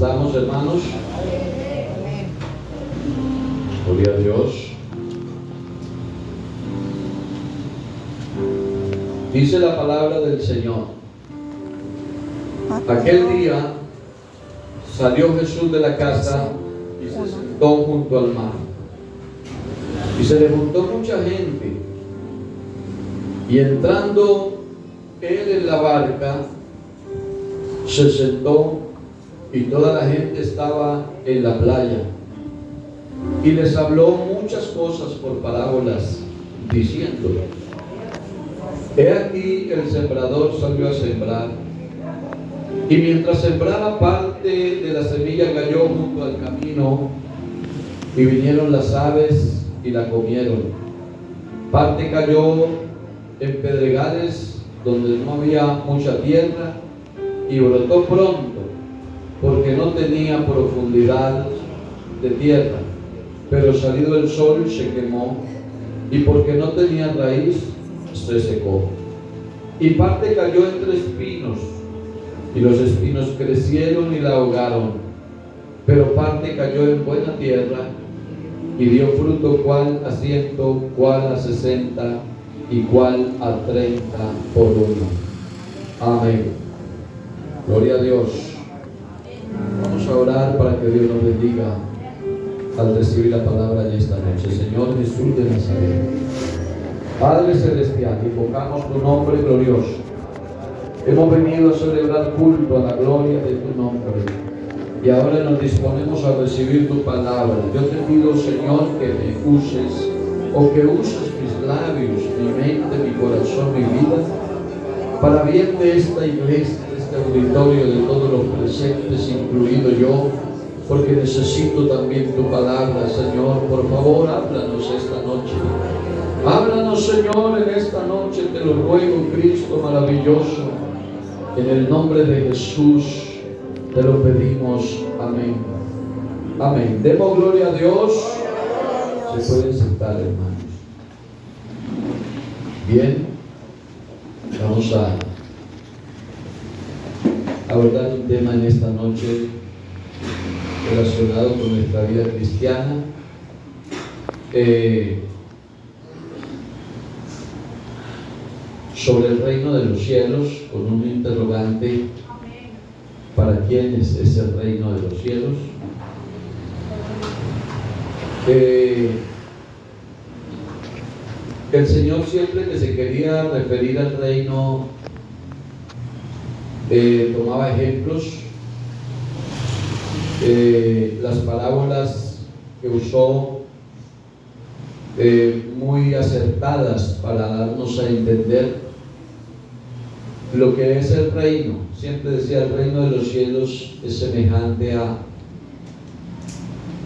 ¿Estamos, hermanos? Gloria a Dios. Dice la palabra del Señor: aquel día salió Jesús de la casa y se sentó junto al mar. Y se le juntó mucha gente. Y entrando él en la barca, se sentó, y toda la gente estaba en la playa. Y les habló muchas cosas por parábolas, diciéndole: he aquí el sembrador salió a sembrar. Y mientras sembraba, parte de la semilla cayó junto al camino, y vinieron las aves y la comieron. Parte cayó en pedregales donde no había mucha tierra, y brotó pronto, porque no tenía profundidad de tierra. Pero salido el sol se quemó, y porque no tenía raíz, se secó. Y parte cayó entre espinos, y los espinos crecieron y la ahogaron. Pero parte cayó en buena tierra, y dio fruto, cuál a 100, cuál a 60, y cuál a 30 por uno. Amén. Gloria a Dios. Vamos a orar para que Dios nos bendiga al recibir la palabra en esta noche. Señor Jesús de Nazaret, Padre Celestial, invocamos tu nombre glorioso. Hemos venido a celebrar culto a la gloria de tu nombre, y ahora nos disponemos a recibir tu palabra. Yo te pido, Señor, que me uses, o que uses mis labios, mi mente, mi corazón, mi vida, para bien de esta iglesia, de este auditorio, de todos los presentes, incluido yo, porque necesito también tu palabra, Señor. Por favor, háblanos esta noche. Háblanos, Señor, en esta noche, te lo ruego, Cristo maravilloso. En el nombre de Jesús te lo pedimos. Amén. Amén. Demos gloria a Dios. Se pueden sentar, hermanos. Bien, vamos a abordar un tema en esta noche relacionado con nuestra vida cristiana. Sobre el reino de los cielos, con un interrogante: ¿para quién es ese reino de los cielos? El Señor, siempre que se quería referir al reino, tomaba ejemplos. Las parábolas que usó, muy acertadas para darnos a entender lo que es el reino. Siempre decía: el reino de los cielos es semejante a,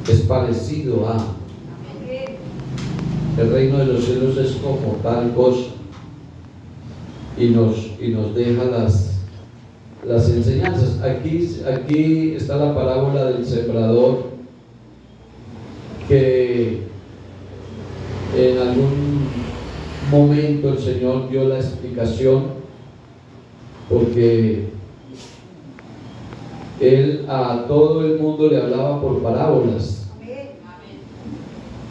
es parecido a, el reino de los cielos es como tal cosa, y nos deja las enseñanzas. Aquí está la parábola del sembrador, que en algún momento el Señor dio la explicación, porque Él a todo el mundo le hablaba por parábolas,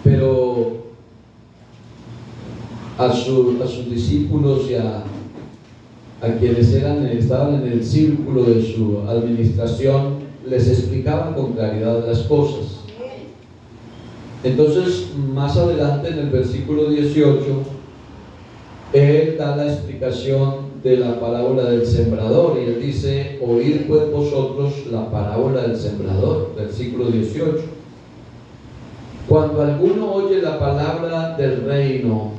pero a sus discípulos y a quienes estaban en el círculo de su administración, les explicaba con claridad las cosas. Entonces, más adelante, en el versículo 18, Él da la explicación de la parábola del sembrador, y Él dice: oíd pues vosotros la parábola del sembrador. Versículo 18: cuando alguno oye la palabra del reino,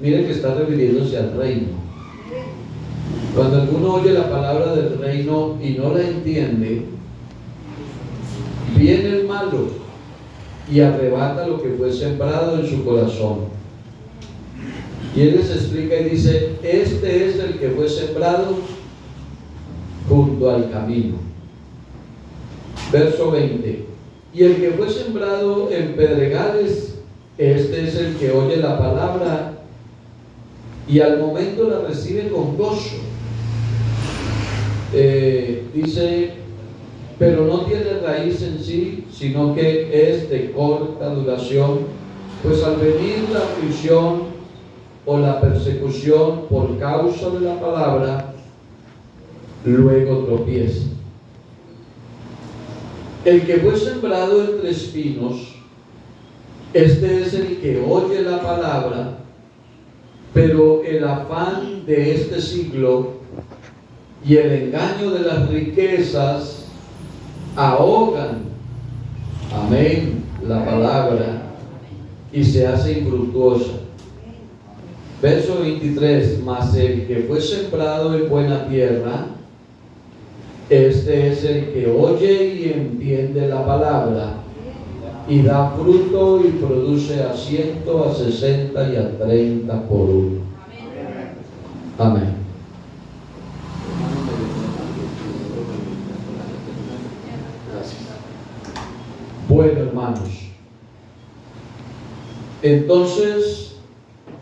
miren que está refiriéndose al reino. Cuando alguno oye la palabra del reino y no la entiende, viene el malo y arrebata lo que fue sembrado en su corazón. Y Él les explica y dice: este es el que fue sembrado junto al camino. Verso 20: y el que fue sembrado en pedregales, este es el que oye la palabra y al momento la recibe con gozo. Dice pero no tiene raíz en sí, sino que es de corta duración, pues al venir la aflicción o la persecución por causa de la palabra, luego tropieza. El que fue sembrado entre espinos, este es el que oye la palabra, pero el afán de este siglo y el engaño de las riquezas ahogan, amén, la palabra y se hace infructuosa. Verso 23, mas el que fue sembrado en buena tierra, este es el que oye y entiende la palabra y da fruto y produce a 100, a 60 y a 30 por uno. Amén. Bueno, hermanos, entonces,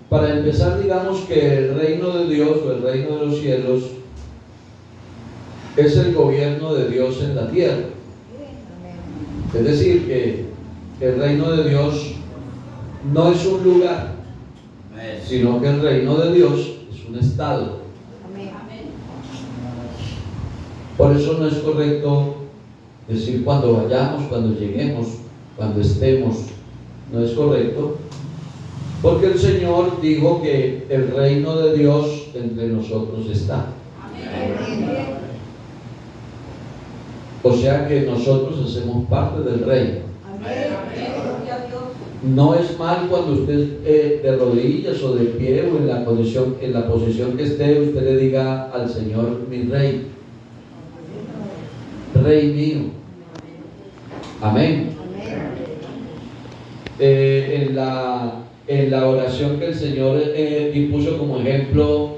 para empezar, digamos que el reino de Dios o el reino de los cielos es el gobierno de Dios en la tierra. Es decir, que el reino de Dios no es un lugar, sino que el reino de Dios es un estado. Por eso no es correcto decir cuando vayamos, cuando lleguemos, cuando estemos. No es correcto, porque el Señor dijo que el reino de Dios entre nosotros está. O sea que nosotros hacemos parte del reino. No es mal cuando usted de rodillas o de pie o en la posición que esté, usted le diga al Señor, mi rey, rey mío. Amén. En la oración que el Señor impuso como ejemplo,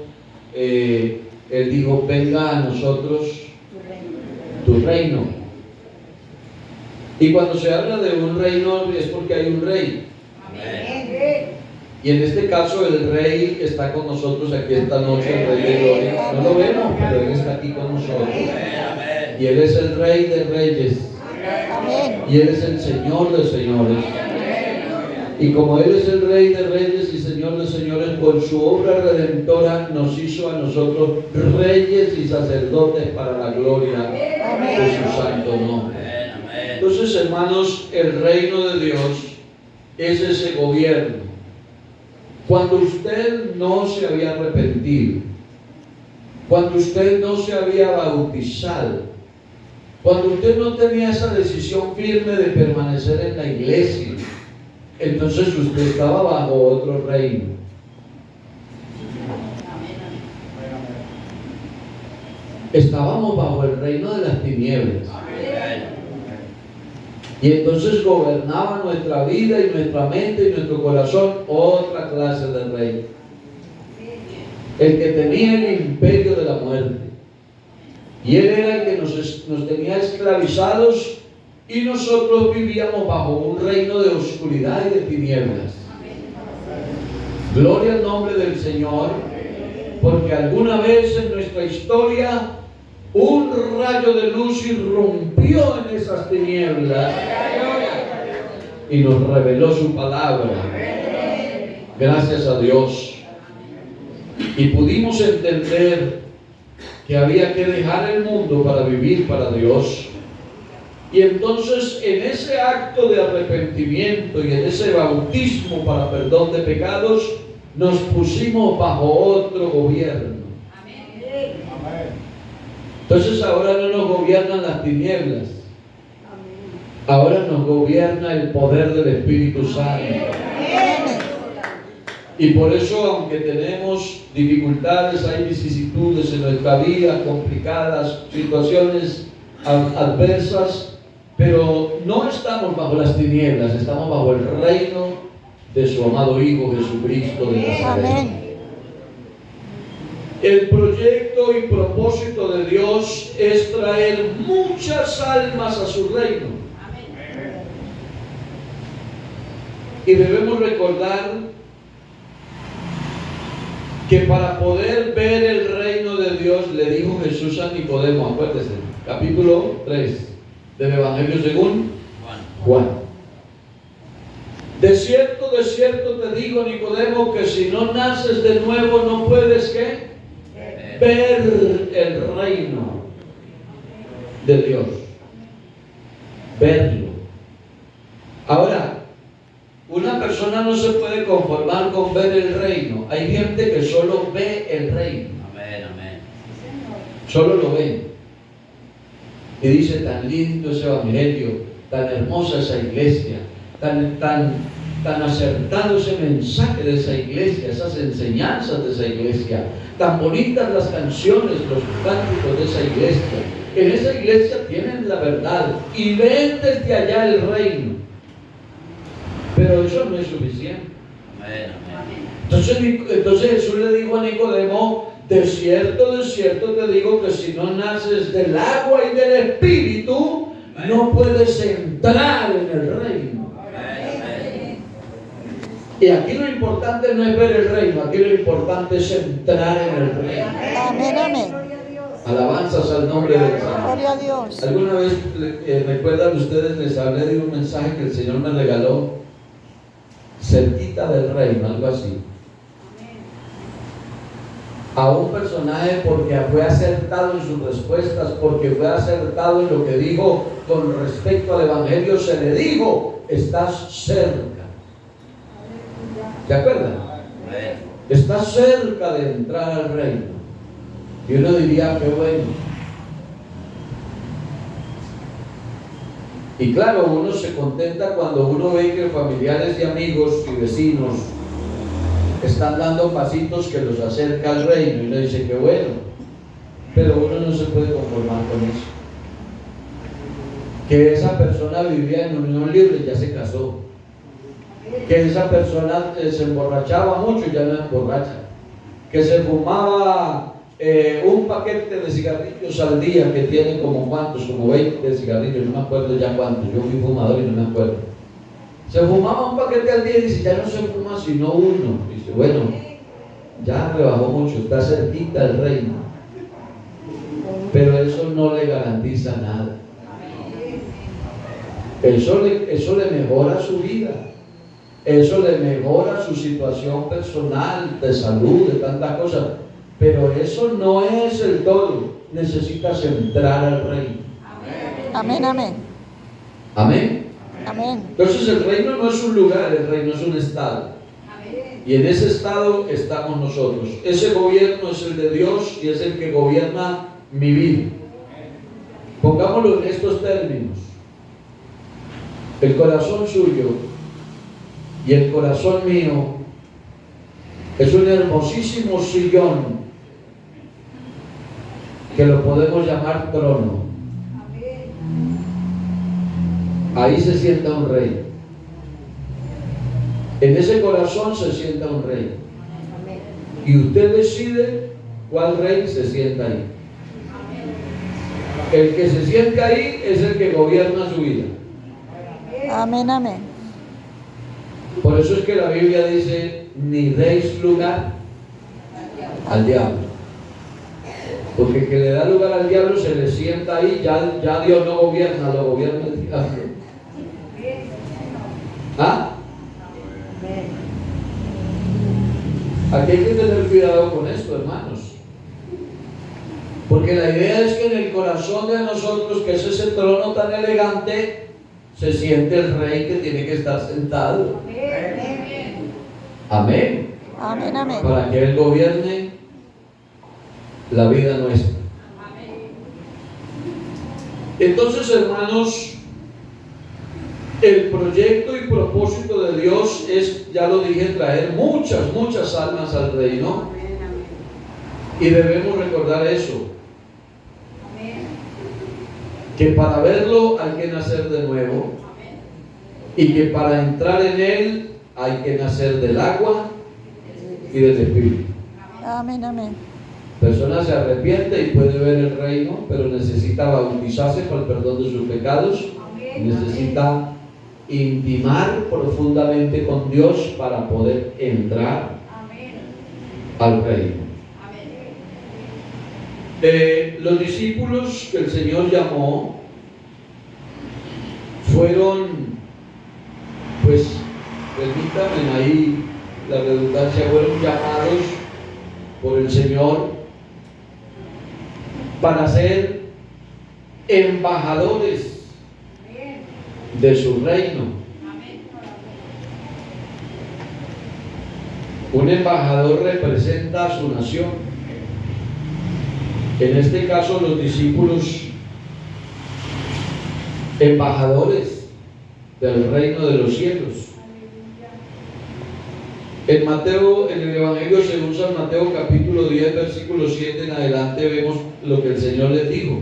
Él dijo, venga a nosotros tu reino. Y cuando se habla de un reino es porque hay un rey. Amén. Y en este caso el rey está con nosotros aquí esta noche, el rey de gloria. No lo vemos, pero Él está aquí con nosotros. Y Él es el rey de reyes. Y Él es el Señor de señores. Y como Él es el rey de reyes y Señor de señores, con su obra redentora nos hizo a nosotros reyes y sacerdotes para la gloria de su santo nombre. Entonces, hermanos, el reino de Dios es ese gobierno. Cuando usted no se había arrepentido, cuando usted no se había bautizado, cuando usted no tenía esa decisión firme de permanecer en la iglesia, entonces usted estaba bajo otro reino. Estábamos bajo el reino de las tinieblas. Y entonces gobernaba nuestra vida y nuestra mente y nuestro corazón otra clase de rey. El que tenía el imperio de la muerte. Y él era el que nos tenía esclavizados y nosotros vivíamos bajo un reino de oscuridad y de tinieblas. Gloria al nombre del Señor, porque alguna vez en nuestra historia un rayo de luz irrumpió en esas tinieblas y nos reveló su palabra. Gracias a Dios. Y pudimos entender que había que dejar el mundo para vivir para Dios. Y entonces en ese acto de arrepentimiento y en ese bautismo para perdón de pecados, nos pusimos bajo otro gobierno. Entonces ahora no nos gobiernan las tinieblas, ahora nos gobierna el poder del Espíritu Santo. Y por eso, aunque tenemos dificultades, hay vicisitudes en nuestra vida, complicadas, situaciones adversas, pero no estamos bajo las tinieblas, estamos bajo el reino de su amado Hijo Jesucristo de Nazaret. El proyecto y propósito de Dios es traer muchas almas a su reino. Y debemos recordar que para poder ver el reino de Dios, le dijo Jesús a Nicodemo, acuérdese, capítulo 3, del Evangelio según Juan. De cierto te digo, Nicodemo, que si no naces de nuevo no puedes ¿qué? Ver el reino de Dios. Verlo. Ahora, una persona no se puede conformar con ver el reino. Hay gente que solo ve el reino. Amén, amén. Solo lo ve. Y dice, tan lindo ese evangelio, tan hermosa esa iglesia, tan acertado ese mensaje de esa iglesia, esas enseñanzas de esa iglesia, tan bonitas las canciones, los cánticos de esa iglesia. En esa iglesia tienen la verdad y ven desde allá el reino. Pero eso no es suficiente. Amén, amén. Entonces Jesús le dijo a Nicodemo, de cierto te digo que si no naces del agua y del espíritu, no puedes entrar en el reino. Amén. Y aquí lo importante no es ver el reino, aquí lo importante es entrar en el reino. Amén, amén. Alabanzas al nombre del Señor. Gloria a Dios. ¿Alguna vez recuerdan ustedes, les hablé de un mensaje que el Señor me regaló? Cerquita del reino, algo así. A un personaje porque fue acertado en sus respuestas, porque fue acertado en lo que dijo con respecto al Evangelio, se le dijo, estás cerca. ¿Se acuerdan? Estás cerca de entrar al reino. Y uno diría, qué bueno. Y claro, uno se contenta cuando uno ve que familiares y amigos y vecinos están dando pasitos que los acerca al reino, y uno dice que bueno, pero uno no se puede conformar con eso. Que esa persona vivía en unión libre, ya se casó. Que esa persona se emborrachaba mucho, ya no emborracha. Que se fumaba un paquete de cigarrillos al día, que tiene como cuántos, como 20 cigarrillos, no me acuerdo ya cuántos, yo fui fumador y no me acuerdo. Se fumaba un paquete al día y dice, ya no se fuma sino uno. Dice, bueno, ya rebajó mucho, está cerquita del reino. Pero eso no le garantiza nada. Eso le mejora su vida. Eso le mejora su situación personal, de salud, de tantas cosas. Pero eso no es el todo. Necesitas entrar al reino. Amén, amén. Amén. Amén. Entonces el reino no es un lugar, el reino es un estado. Y en ese estado estamos nosotros. Ese gobierno es el de Dios y es el que gobierna mi vida. Pongámoslo en estos términos. El corazón suyo y el corazón mío es un hermosísimo sillón que lo podemos llamar trono. Ahí se sienta un rey. En ese corazón se sienta un rey. Y usted decide cuál rey se sienta ahí. El que se sienta ahí es el que gobierna su vida. Amén, amén. Por eso es que la Biblia dice, ni deis lugar al diablo. Porque el que le da lugar al diablo se le sienta ahí, ya Dios no gobierna, lo gobierna el diablo. ¿Ah? Aquí hay que tener cuidado con esto, hermanos. Porque la idea es que en el corazón de nosotros, que es ese trono tan elegante, se siente el rey que tiene que estar sentado. Amén. Amén, amén. Para que Él gobierne la vida nuestra. Entonces, hermanos, el proyecto y propósito de Dios es, ya lo dije, traer muchas almas al reino. Y debemos recordar eso. Que para verlo hay que nacer de nuevo. Y que para entrar en Él hay que nacer del agua y del Espíritu. Amén, amén. Persona se arrepiente y puede ver el reino, pero necesita bautizarse para el perdón de sus pecados. Necesita intimar profundamente con Dios para poder entrar al reino. Los discípulos que el Señor llamó fueron, pues, permítanme ahí la redundancia, fueron llamados por el Señor para ser embajadores de su reino. Un embajador representa a su nación. En este caso, los discípulos, embajadores del reino de los cielos. En Mateo, en el Evangelio según San Mateo, capítulo 10, versículo 7 en adelante, vemos lo que el Señor les dijo.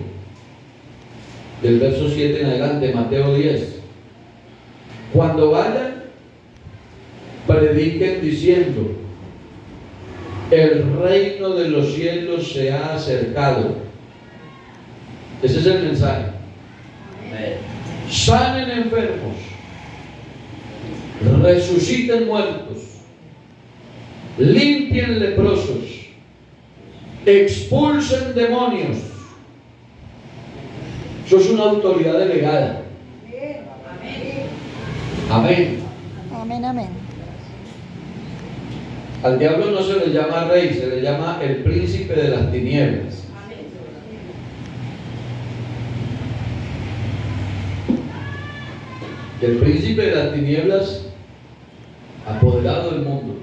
Del verso 7 en adelante, Mateo 10. Cuando vayan, prediquen diciendo: el reino de los cielos se ha acercado. Ese es el mensaje. Sanen enfermos, resuciten muertos, limpien leprosos, expulsen demonios. Eso es una autoridad delegada. Amén. Amén, amén. Al diablo no se le llama rey, se le llama el príncipe de las tinieblas. El príncipe de las tinieblas apoderado del mundo.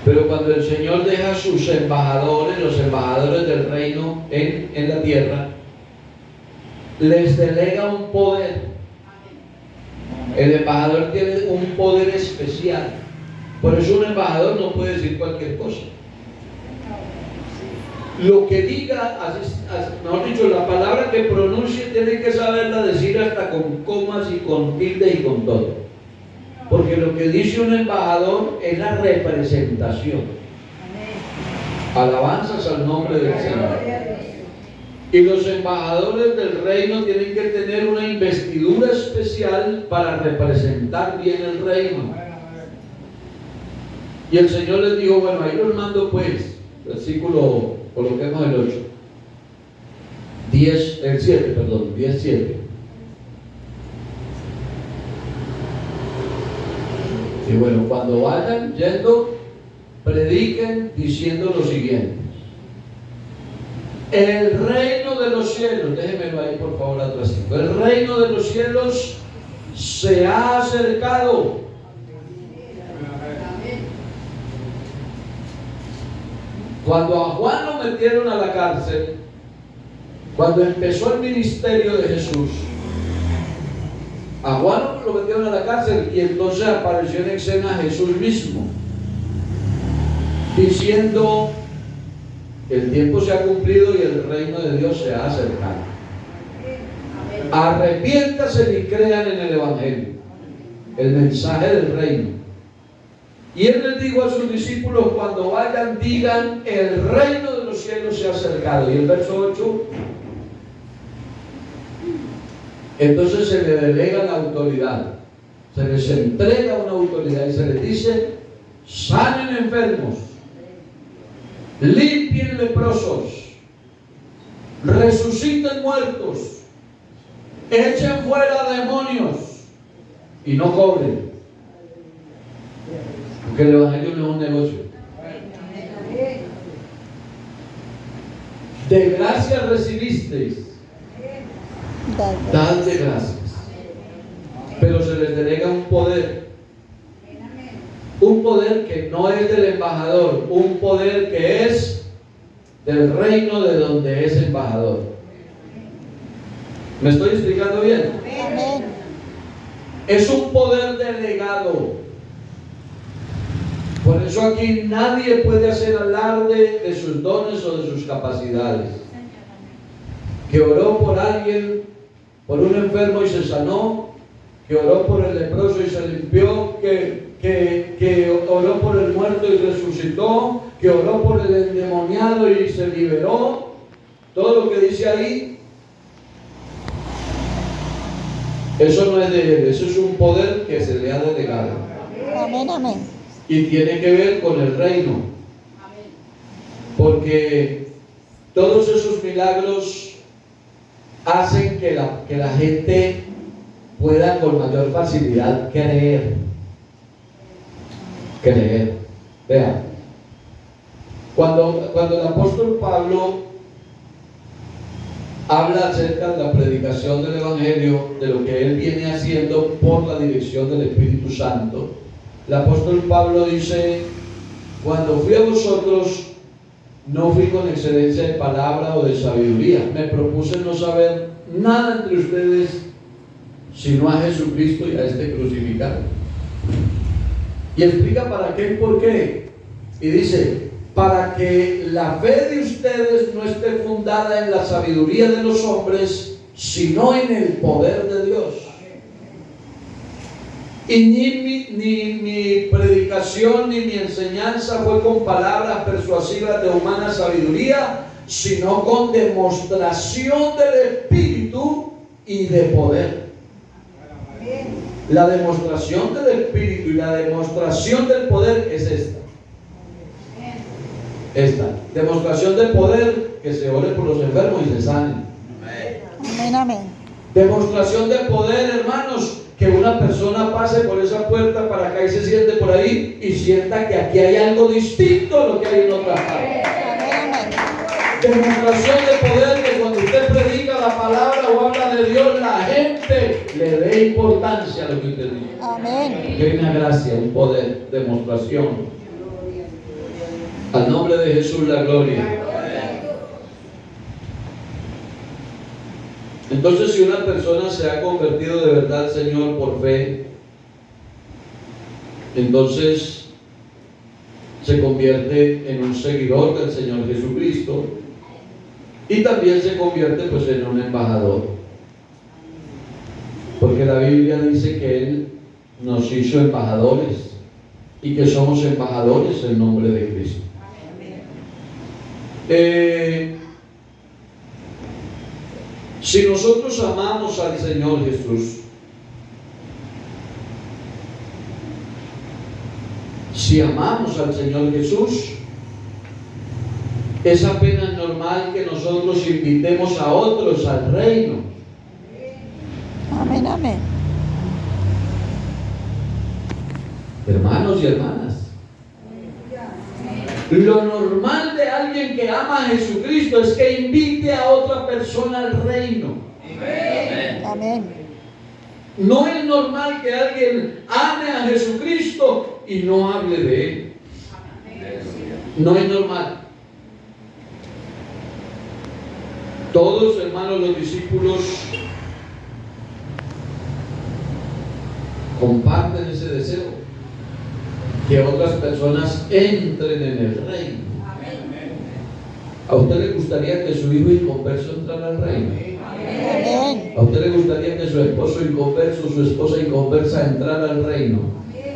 Pero cuando el Señor deja sus embajadores, los embajadores del reino en la tierra, les delega un poder. El embajador tiene un poder especial. Por eso un embajador no puede decir cualquier cosa. Lo que diga, mejor dicho, la palabra que pronuncie tiene que saberla decir hasta con comas y con tilde y con todo. Porque lo que dice un embajador es la representación. Alabanzas al nombre del Señor. Y los embajadores del reino tienen que tener una investidura especial para representar bien el reino. Y el Señor les dijo: bueno, ahí los mando pues. Versículo, coloquemos el 8. 10:7. Y bueno, cuando vayan yendo, prediquen diciendo lo siguiente: el reino de los cielos, déjenmelo ahí por favor atrás, el reino de los cielos se ha acercado. Cuando a Juan lo metieron a la cárcel, cuando empezó el ministerio de Jesús, a Juan lo metieron a la cárcel y entonces apareció en escena Jesús mismo, diciendo: el tiempo se ha cumplido y el reino de Dios se ha acercado. Arrepiéntase y crean en el Evangelio, el mensaje del reino. Y él les dijo a sus discípulos: cuando vayan, digan: el reino de los cielos se ha acercado. Y el verso 8, entonces se le delega la autoridad, se les entrega una autoridad y se les dice: sanen enfermos, limpien leprosos, resuciten muertos, echen fuera demonios y no cobren. Porque el Evangelio no es un negocio. De gracia recibisteis, dad de gracias. Pero se les delega un poder. Un poder que no es del embajador, un poder que es del reino de donde es embajador. ¿Me estoy explicando bien? Amén. Es un poder delegado. Por eso aquí nadie puede hacer alarde de sus dones o de sus capacidades. Que oró por alguien, por un enfermo y se sanó, que oró por el leproso y se limpió, que oró por el muerto y resucitó, que oró por el endemoniado y se liberó. Todo lo que dice ahí, eso no es de él, eso es un poder que se le ha delegado. Amén, amén. Y tiene que ver con el reino. Porque todos esos milagros hacen que la gente pueda con mayor facilidad creer. Creer. Vean, cuando el apóstol Pablo habla acerca de la predicación del Evangelio, de lo que él viene haciendo por la dirección del Espíritu Santo, el apóstol Pablo dice: cuando fui a vosotros, no fui con excelencia de palabra o de sabiduría. Me propuse no saber nada entre ustedes, sino a Jesucristo y a este crucificado. Y explica para qué y por qué. Y dice: para que la fe de ustedes no esté fundada en la sabiduría de los hombres, sino en el poder de Dios. Y ni mi predicación ni mi enseñanza fue con palabras persuasivas de humana sabiduría, sino con demostración del Espíritu y de poder. La demostración del Espíritu y la demostración del poder es esta. Demostración del poder, que se ore por los enfermos y se sanen. Amén, amén. Demostración de poder, hermanos, que una persona pase por esa puerta para acá y se siente por ahí y sienta que aquí hay algo distinto a lo que hay en otra parte. Amén, amén. Demostración de poder, que cuando usted predica la palabra o habla de Dios, la gente le dé importancia a lo que usted dice. Amén. Que hay una gracia, un poder, demostración. Al nombre de Jesús la gloria. Entonces, si una persona se ha convertido de verdad al Señor por fe, entonces se convierte en un seguidor del Señor Jesucristo y también se convierte pues en un embajador, porque la Biblia dice que Él nos hizo embajadores y que somos embajadores en nombre de Cristo. Si nosotros amamos al Señor Jesús, si amamos al Señor Jesús, es apenas normal que nosotros invitemos a otros al reino. Amén, amén. Hermanos y hermanas, lo normal de alguien que ama a Jesucristo es que invite a otra persona al reino. Amén. No es normal que alguien ame a Jesucristo y no hable de Él. No es normal. Todos, hermanos, los discípulos comparten ese deseo, que otras personas entren en el reino. ¿A usted le gustaría que su hijo inconverso entrara al reino? Amén. ¿A usted le gustaría que su esposo inconverso, su esposa inconversa entrara al reino?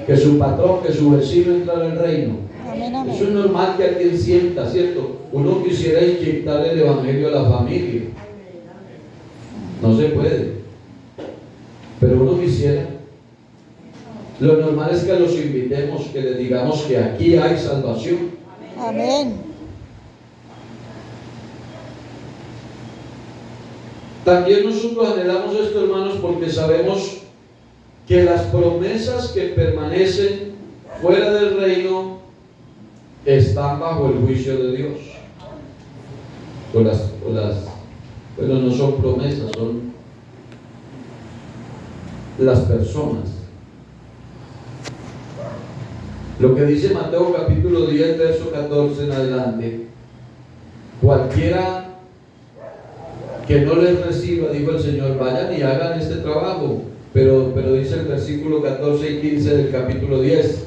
Que su patrón, que su vecino entrara al reino. Amén, amén. Eso es normal que alguien sienta, ¿cierto? Uno quisiera inyectar el evangelio a la familia. No se puede. Pero uno quisiera. Lo normal es que los invitemos, que les digamos que aquí hay salvación. Amén. También nosotros anhelamos esto, hermanos, porque sabemos que las promesas que permanecen fuera del reino están bajo el juicio de Dios. Pero no son promesas, son las personas. Lo que dice Mateo capítulo 10, verso 14 en adelante: cualquiera que no les reciba, dijo el Señor, vayan y hagan este trabajo. Pero dice el versículo 14 y 15 del capítulo 10: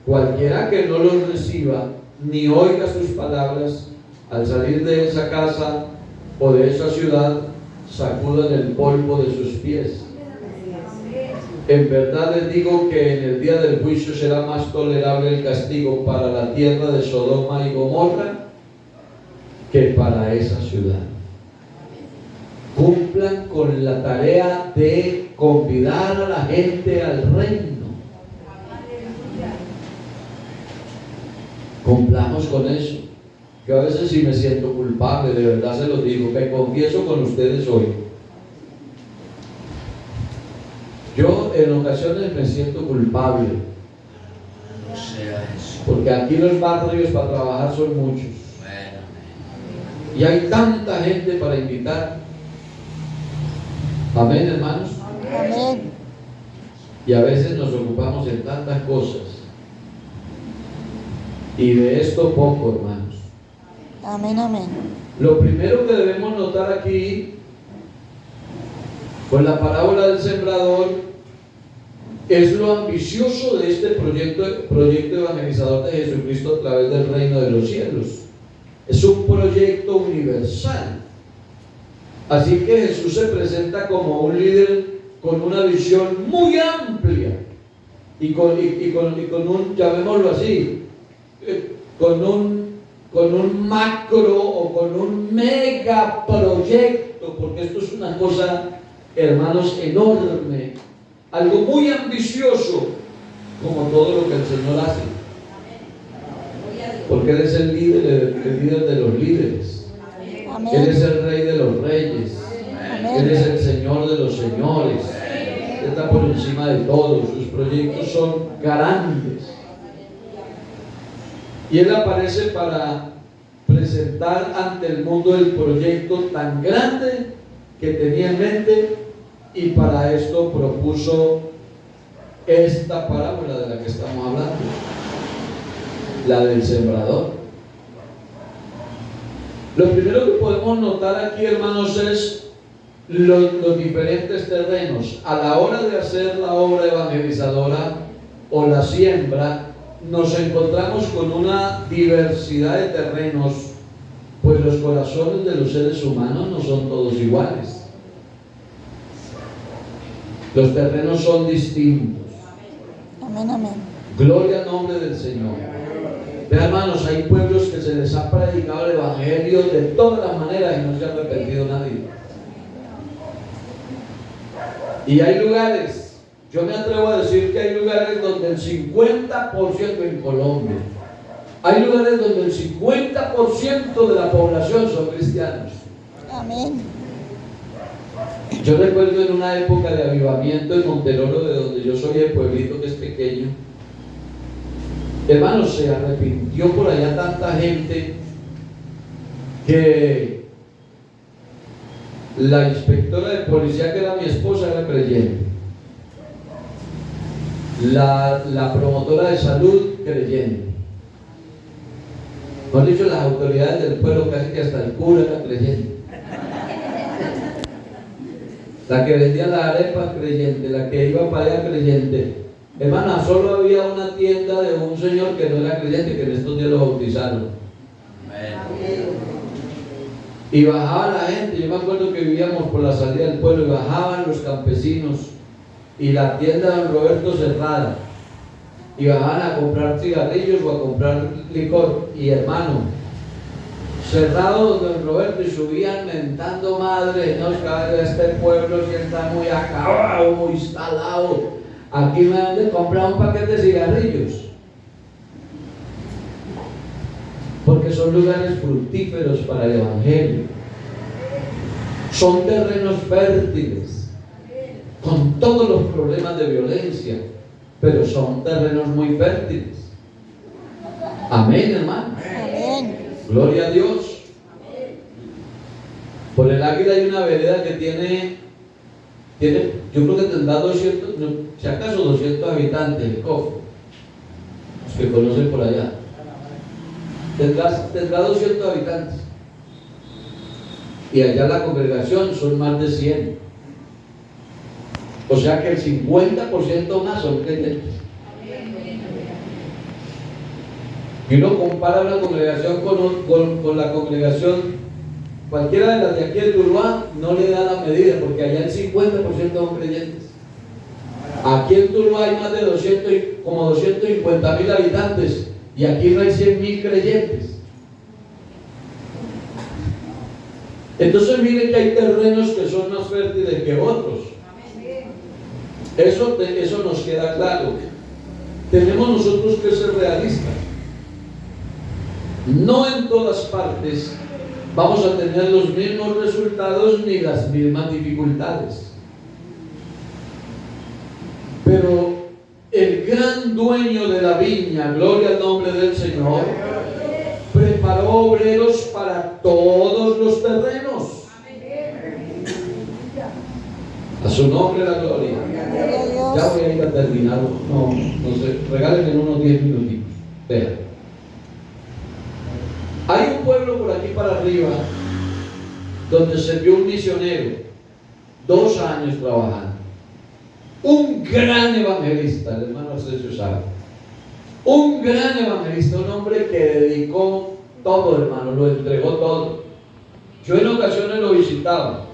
cualquiera que no los reciba, ni oiga sus palabras, al salir de esa casa o de esa ciudad, sacudan el polvo de sus pies. En verdad les digo que en el día del juicio será más tolerable el castigo para la tierra de Sodoma y Gomorra que para esa ciudad. Cumplan con la tarea de convidar a la gente al reino. Cumplamos con eso. Yo a veces sí me siento culpable, de verdad se los digo, me confieso con ustedes hoy. Yo en ocasiones me siento culpable, No sea Jesús. porque aquí los barrios para trabajar son muchos. Amén, amén. Y hay tanta gente para invitar. Amén, hermanos. Amén. Y a veces nos ocupamos en tantas cosas. Y de esto poco, hermanos. Amén, amén. Lo primero que debemos notar aquí, con la parábola del sembrador, es lo ambicioso de este proyecto evangelizador de Jesucristo a través del reino de los cielos. Es un proyecto universal. Así que Jesús se presenta como un líder con una visión muy amplia y con un, llamémoslo así, con un macro o con un mega proyecto, porque esto es una cosa, hermanos, enorme, algo muy ambicioso, como todo lo que el Señor hace, porque Él es el líder de los líderes. Él Amén. es el Rey de los reyes. Él es el Señor de los señores. Él está por encima de todo. Sus proyectos son grandes. Y Él aparece para presentar ante el mundo el proyecto tan grande que tenía en mente, y para esto propuso esta parábola de la que estamos hablando, la del sembrador. Lo primero que podemos notar aquí, hermanos, es los diferentes terrenos. A la hora de hacer la obra evangelizadora o la siembra, nos encontramos con una diversidad de terrenos, pues los corazones de los seres humanos no son todos iguales. Los terrenos son distintos. Amén, amén. Gloria al nombre del Señor. Vean, hermanos, hay pueblos que se les ha predicado el evangelio de todas las maneras y no se ha arrepentido nadie. Y hay lugares, yo me atrevo a decir que hay lugares donde el 50% en Colombia, hay lugares donde el 50% de la población son cristianos. Amén. Yo recuerdo en una época de avivamiento en Monteloro, de donde yo soy, el pueblito que es pequeño, hermanos, se arrepintió por allá tanta gente que la inspectora de policía, que era mi esposa, era creyente. La promotora de salud, creyente. Mejor dicho, las autoridades del pueblo, casi que hasta el cura era creyente. La que vendía las arepas, creyente. La que iba para allá, creyente. Hermana, solo había una tienda de un señor que no era creyente, que en estos días lo bautizaron. Y bajaba la gente. Yo me acuerdo que vivíamos por la salida del pueblo y bajaban los campesinos y la tienda de don Roberto cerrada, y bajaban a comprar cigarrillos o a comprar licor, y hermano, cerrado don Roberto, y subían mentando madre, no, este pueblo sí está muy acabado, muy instalado, aquí me han de comprar un paquete de cigarrillos, porque son lugares fructíferos para el evangelio, son terrenos fértiles, con todos los problemas de violencia, pero son terrenos muy fértiles. Amén, hermano. Amén. Gloria a Dios. Por el Águila hay una vereda que tiene, yo creo que tendrá 200, no, si acaso 200 habitantes, el COF, los que conocen por allá. Tendrá 200 habitantes. Y allá la congregación son más de 100. O sea que el 50% más son creyentes. Y uno compara una congregación con la congregación, cualquiera de las de aquí de Tuluá no le da la medida, porque allá el 50% son creyentes. Aquí en Tuluá hay más de como 250,000 habitantes, y aquí no hay 100,000 creyentes. Entonces miren que hay terrenos que son más fértiles que otros. Eso nos queda claro. Tenemos nosotros que ser realistas. No en todas partes vamos a tener los mismos resultados ni las mismas dificultades. Pero el gran dueño de la viña, gloria al nombre del Señor, preparó obreros para todos los terrenos. A su nombre la gloria. Gloria a Dios. Ya voy a ir a terminar. No sé, regálenme unos 10 minutitos. Vean. Hay un pueblo por aquí para arriba donde se vio un misionero, 2 años trabajando. Un gran evangelista, el hermano Arcesio sabe. Un gran evangelista, un hombre que dedicó todo, hermano, lo entregó todo. Yo en ocasiones lo visitaba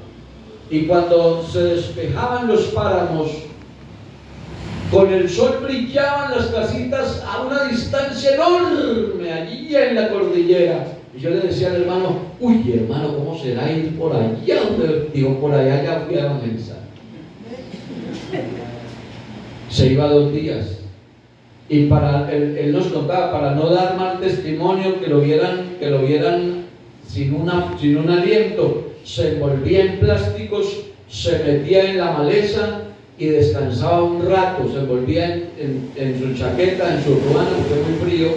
y cuando se despejaban los páramos, con el sol brillaban las casitas a una distancia enorme, allí en la cordillera. Y yo le decía al hermano, uy hermano, ¿cómo será ir por allá? Digo, por allá ya fui a evangelizar. Se iba 2 días. Y él nos contaba, para no dar mal testimonio, que lo vieran sin un aliento, se envolvía en plásticos, se metía en la maleza y descansaba un rato, se envolvía en su chaqueta, en su ruana, porque fue muy frío,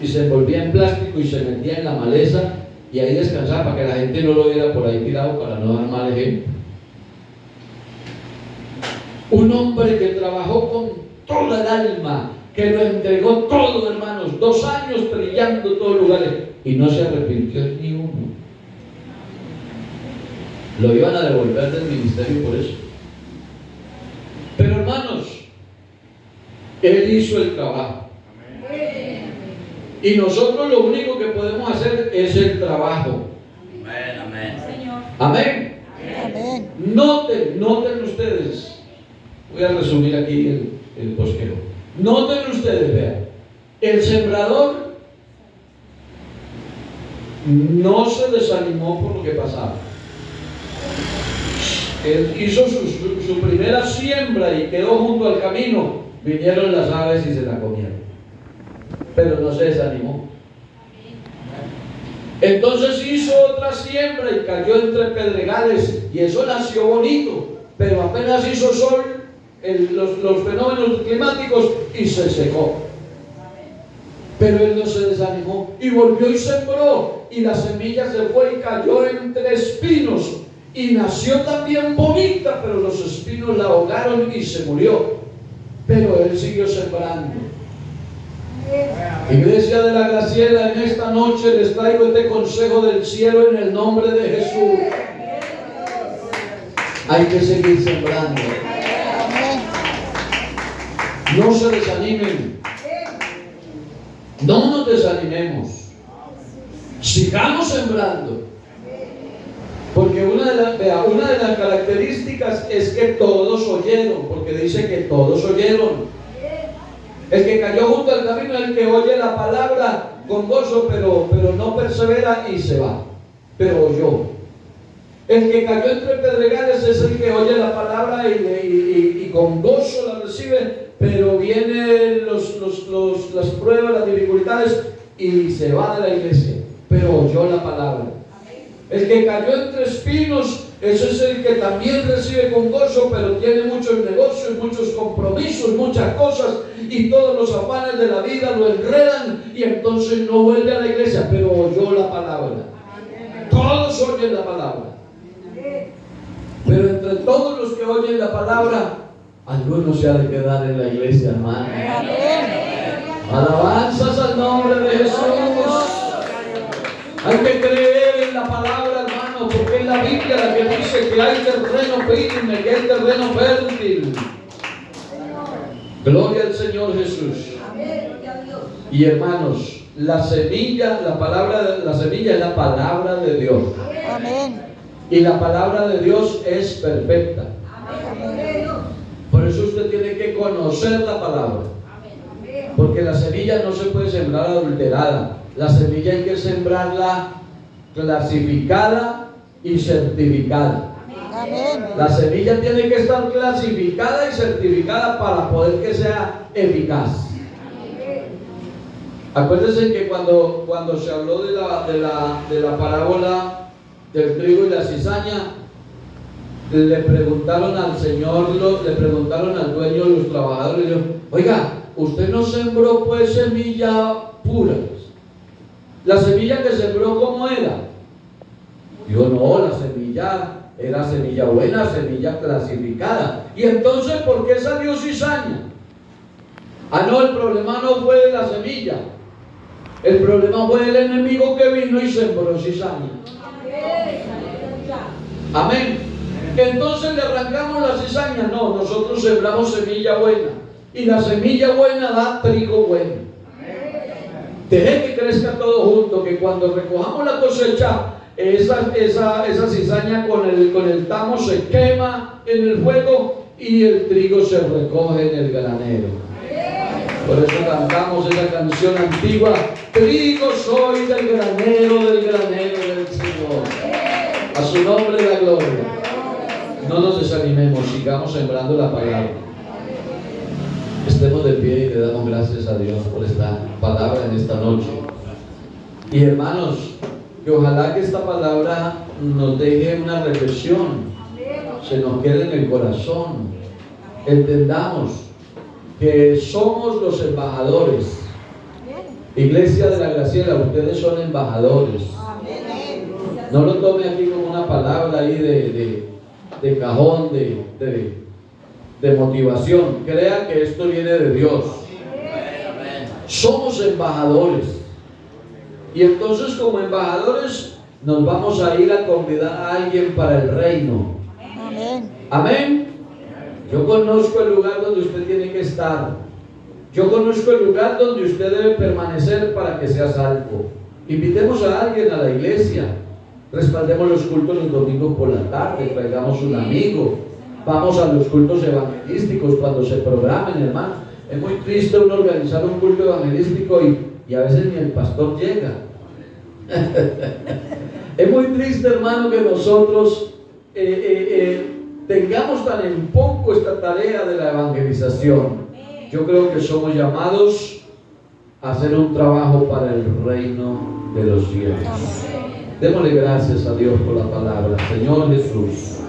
y se envolvía en plástico y se metía en la maleza y ahí descansaba para que la gente no lo viera por ahí tirado, para no dar mal ejemplo. Un hombre que trabajó con toda el alma, que lo entregó todo, hermanos, 2 años brillando en todos lugares y no se arrepintió ni uno. Lo iban a devolver del ministerio por eso. Pero hermanos, él hizo el trabajo. Y nosotros lo único que podemos hacer es el trabajo. Amén, amén. Amén. Amén. Noten ustedes. Voy a resumir aquí el bosquejo. Noten ustedes, vean. El sembrador no se desanimó por lo que pasaba. Él hizo su primera siembra y quedó junto al camino. Vinieron las aves y se la comieron. Pero no se desanimó. Entonces hizo otra siembra y cayó entre pedregales y eso nació bonito, pero apenas hizo sol, los fenómenos climáticos, y se secó. Pero él no se desanimó y volvió y sembró, y la semilla se fue y cayó entre espinos y nació también bonita, pero los espinos la ahogaron y se murió. Pero él siguió sembrando. Iglesia de la Graciela, en esta noche les traigo este consejo del cielo en el nombre de Jesús. Hay que seguir sembrando. No se desanimen. No nos desanimemos. Sigamos sembrando. Porque una de las características es que todos oyeron, porque dice que todos oyeron. El que cayó junto al camino es el que oye la palabra con gozo, pero no persevera y se va. Pero oyó. El que cayó entre pedregales es el que oye la palabra y con gozo la recibe, pero vienen las pruebas, las dificultades y se va de la iglesia. Pero oyó la palabra. El que cayó entre espinos, ese es el que también recibe con gozo, pero tiene muchos negocios, muchos compromisos, muchas cosas, y todos los afanes de la vida lo enredan, y entonces no vuelve a la iglesia, pero oyó la palabra. Todos oyen la palabra. Pero entre todos los que oyen la palabra, alguno se ha de quedar en la iglesia, hermano. Alabanzas al nombre de Jesús. Hay que creer en la palabra, hermano, porque es la Biblia la que dice que hay terreno firme, que hay terreno fértil. Gloria al Señor Jesús. Y hermanos, la semilla es la palabra de Dios. Amén. Y la palabra de Dios es perfecta. Por eso usted tiene que conocer la palabra. Porque la semilla no se puede sembrar adulterada. La semilla hay que sembrarla clasificada y certificada. Amén. La semilla tiene que estar clasificada y certificada para poder que sea eficaz. Acuérdense que cuando se habló de la parábola del trigo y la cizaña, le preguntaron al Señor, le preguntaron al dueño de los trabajadores, le dijeron, oiga, ¿usted no sembró pues semilla pura? ¿La semilla que sembró cómo era? Dijo, no, la semilla era semilla buena, semilla clasificada. ¿Y entonces por qué salió cizaña? Ah, no, el problema no fue de la semilla. El problema fue del enemigo que vino y sembró cizaña. Amén. Entonces le arrancamos la cizaña. No, nosotros sembramos semilla buena. Y la semilla buena da trigo bueno. Deje que crezca todo junto, que cuando recojamos la cosecha, esa cizaña con el tamo se quema en el fuego y el trigo se recoge en el granero. Por eso cantamos esa canción antigua, trigo soy del granero del Señor. A su nombre la gloria. No nos desanimemos, sigamos sembrando la palabra. Estemos de pie y le damos gracias a Dios por esta palabra en esta noche. Y hermanos, que ojalá que esta palabra nos deje una reflexión, se nos quede en el corazón, entendamos que somos los embajadores. Iglesia de la Graciela, ustedes son embajadores. No lo tome aquí como una palabra ahí de cajón, de motivación. Crea que esto viene de Dios. Somos embajadores. Y entonces como embajadores nos vamos a ir a convidar a alguien para el reino. Amén. Amén. Yo conozco el lugar donde usted tiene que estar. Yo conozco el lugar donde usted debe permanecer para que sea salvo. Invitemos a alguien a la iglesia. Respaldemos los cultos los domingos por la tarde. Traigamos un amigo. Vamos a los cultos evangelísticos cuando se programen, hermano. Es muy triste uno organizar un culto evangelístico y a veces ni el pastor llega. Es muy triste, hermano, que nosotros tengamos tan en poco esta tarea de la evangelización. Yo creo que somos llamados a hacer un trabajo para el reino de los cielos. Démosle gracias a Dios por la palabra. Señor Jesús,